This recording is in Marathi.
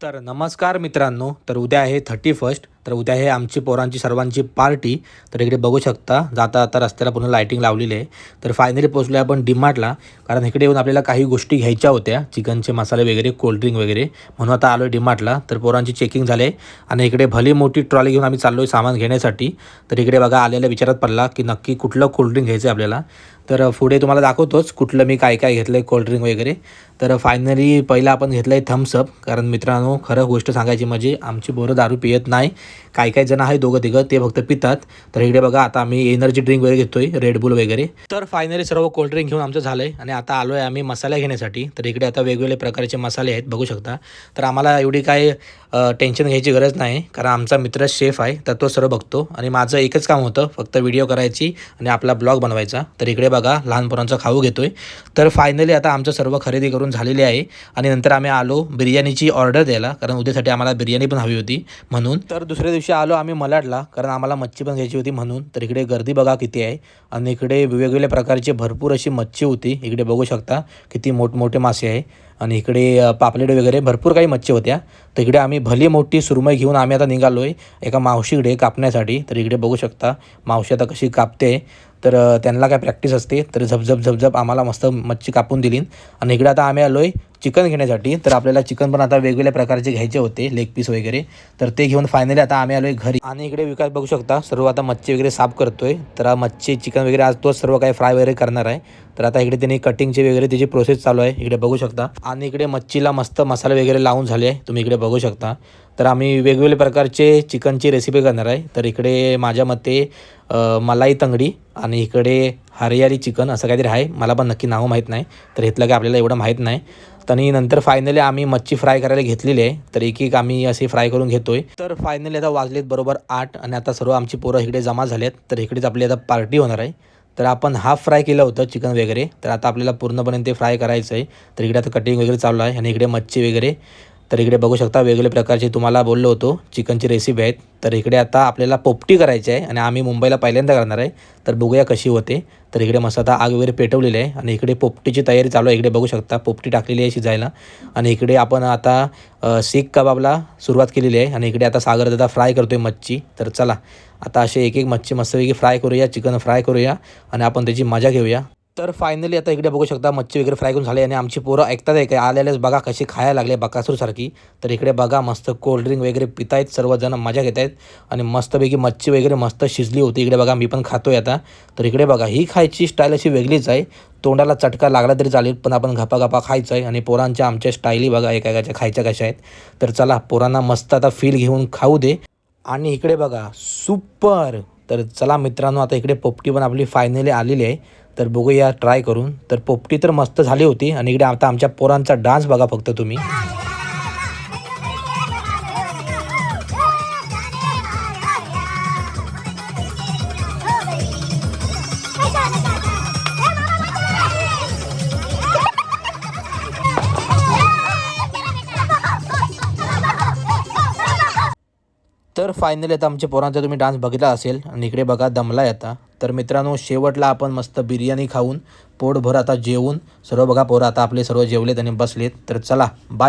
तर नमस्कार मित्रांनो, तर उद्या आहे 31. तर उद्या आहे आमची पोरांची सर्वांची पार्टी. तर इकडे बघू शकता जाता आता रस्त्याला पूर्ण लाईटिंग लावलेली आहे. तर फायनली पोहोचलो आपण डीमार्टला, कारण इकडे येऊन आपल्याला काही गोष्टी घ्यायच्या होत्या, चिकनचे मसाले वगैरे, कोल्ड्रिंक वगैरे, म्हणून आता आलो आहे डीमार्टला. तर पोरांची चेकिंग झाले आणि इकडे भली मोठी ट्रॉली घेऊन आम्ही चाललो आहे सामान घेण्यासाठी. तर इकडे बघा आलेल्या विचारात पडला की नक्की कुठलं कोल्ड्रिंक घ्यायचं आहे आपल्याला. तर पुढे तुम्हाला दाखवतोच कुठलं मी काय काय घेतलं आहे कोल्ड्रिंक वगैरे. तर फायनली पहिला आपण घेतलं आहे थम्सअप, कारण मित्रांनो खरं गोष्ट सांगायची म्हणजे आमची पोरं दारू पियत नाही. काही काही जण आहे दोघं तिघं ते फक्त पितात. तर इकडे बघा आता आम्ही एनर्जी ड्रिंक वगैरे घेतोय, रेडबुल वगैरे. तर फायनली सर्व कोल्ड्रिंक घेऊन आमचं झालं आहे आणि आता आलो आहे आम्ही मसाले घेण्यासाठी. तर इकडे आता वेगवेगळे प्रकारचे मसाले आहेत बघू शकता. तर आम्हाला एवढी काय टेन्शन घ्यायची गरज नाही, कारण आमचा मित्र शेफ आहे तर तो सर्व बघतो आणि माझं एकच काम होतं फक्त व्हिडिओ करायची आणि आपला ब्लॉग बनवायचा. तर इकडे बघा लहान पोरांचा खाऊ घेतोय. तर फायनली आता आमचं सर्व खरेदी करून झालेली आहे आणि नंतर आम्ही आलो बिर्याणीची ऑर्डर द्यायला, कारण उद्यासाठी आम्हाला बिर्याणी पण हवी होती म्हणून. तर दुसऱ्या दिवशी आलो आम्ही मलाडला, कारण आम्हाला मच्छी पण घ्यायची होती म्हणून. तर इकडे गर्दी बघा किती आहे आणि इकडे वेगवेगळ्या प्रकारची भरपूर अशी मच्छी होती. इकडे बघू शकता किती मोठमोठे मासे आहे आणि इकडे पापलेट वगैरे भरपूर काही मच्छी होत्या. तर इकडे आम्ही भली मोठी सुरमई घेऊन आम्ही आता निघालो आहे एका मावशीकडे कापण्यासाठी. तर इकडे बघू शकता मावशी आता कशी कापते. तर त्यांना काय प्रॅक्टिस असते, तर झपझप झपझप आम्हाला मस्त मच्छी कापून दिली. आणि इकडे आता आम्ही आलो आहे चिकन घेण्यासाठी. तर आपल्याला चिकन पण आता वेगवेगळ्या प्रकारचे घ्यायचे होते, लेग पीस वगैरे. तर ते घेऊन फायनली आता आम्ही आलो आहे घरी. आणि इकडे विकास बघू शकता सर्व आता मच्छी वगैरे साफ करतोय. तर मच्छी चिकन वगैरे आज तोच सर्व काही फ्राय वगैरे करणार आहे. तर आता इकडे त्यांनी कटिंगची वगैरे त्याची प्रोसेस चालू आहे, इकडे बघू शकता. आणि इकडे मच्छीला मस्त मसाले वगैरे लावून झाले आहे, तुम्ही इकडे बघू शकता. तर आम्ही वेगवेगळे प्रकारचे चिकनची रेसिपी करणार आहे. तर इकडे माझ्या मते मलाई तंगडी आणि इकडे हरियाली चिकन असं काहीतरी आहे, मला पण नक्की नाव माहीत नाही. तर इथलं काय आपल्याला एवढं माहीत नाही. आणि नंतर फायनली आम्ही मच्छी फ्राय करायला घेतलेली आहे. तर एक आम्ही असे फ्राय करून घेतोय. तर फायनली आता वाजलेत बरोबर 8 आणि आता सर्व आमची पोरं इकडे जमा झालेत. तर इकडेच आपली आता पार्टी होणार आहे. तर आपण हाफ फ्राय केलं होतं चिकन वगैरे, तर आता आपल्याला पूर्णपणे ते फ्राय करायचं आहे. तर इकडे आता कटिंग वगैरे चालू आहे आणि इकडे मच्छी वगैरे. तर इकडे बघू शकता वेगवेगळे प्रकारचे तुम्हाला बोललो होतो चिकनची रेसिपी आहेत. तर इकडे आता आपल्याला पोपटी करायची आहे आणि आम्ही मुंबईला पहिल्यांदा करणार आहे. तर बघूया कशी होते. तर इकडे मस्त आता आग वगैरे पेटवलेली आहे आणि इकडे पोपटीची तयारी चालू आहे. इकडे बघू शकता पोपटी टाकलेली आहे शिजायला आणि इकडे आपण आता सीख कबाबला सुरुवात केलेली आहे आणि इकडे आता सागर दादा फ्राय करतोय मच्छी. तर चला आता असे एक एक मच्छी मस्तपैकी फ्राय करूया, चिकन फ्राय करूया आणि आपण त्याची मजा घेऊया. तर फायनली आता इकडे बघू शकता मच्छी वगैरे फ्राय करून झाले आणि आमची पोरं ऐकतात आहे काय आलेलेच बघा कशी खायला लागले बकासूरसारखी. तर इकडे बघा मस्त कोल्ड्रिंक वगैरे पितायत सर्वजण, मजा घेत आहेत आणि मस्तपैकी मच्छी वगैरे मस्त शिजली होती. इकडे बघा मी पण खातोय आता. तर इकडे बघा ही खायची स्टाईल अशी वेगळीच आहे, तोंडाला चटका लागला तरी चालेल पण आपण गपा खायचं आहे. आणि पोरांच्या आमच्या स्टाईली बघा एकाच्या खायच्या कशा आहेत. तर चला पोरांना मस्त आता फील घेऊन खाऊ दे. आणि इकडे बघा सुपर. तर चला मित्रांनो आता इकडे पोपटी पण आपली फायनली आलेली आहे. तर बघूया ट्राय करून. तर पोपटी तर मस्त झाली होती आणि इकडे आता आमच्या पोरांचा डान्स बघा फक्त तुम्ही. तर फायनली आता आमच्या पोरांचा तुम्ही डान्स बघितला असेल आणि इकडे बघा दमलाय आता. तर मित्रांनो शेवटला आपण मस्त बिर्याणी खाऊन पोटभर आता जेवून सर्व बघा पोरं आता आपले सर्व जेवलेत आणि बसलेत. तर चला बाय.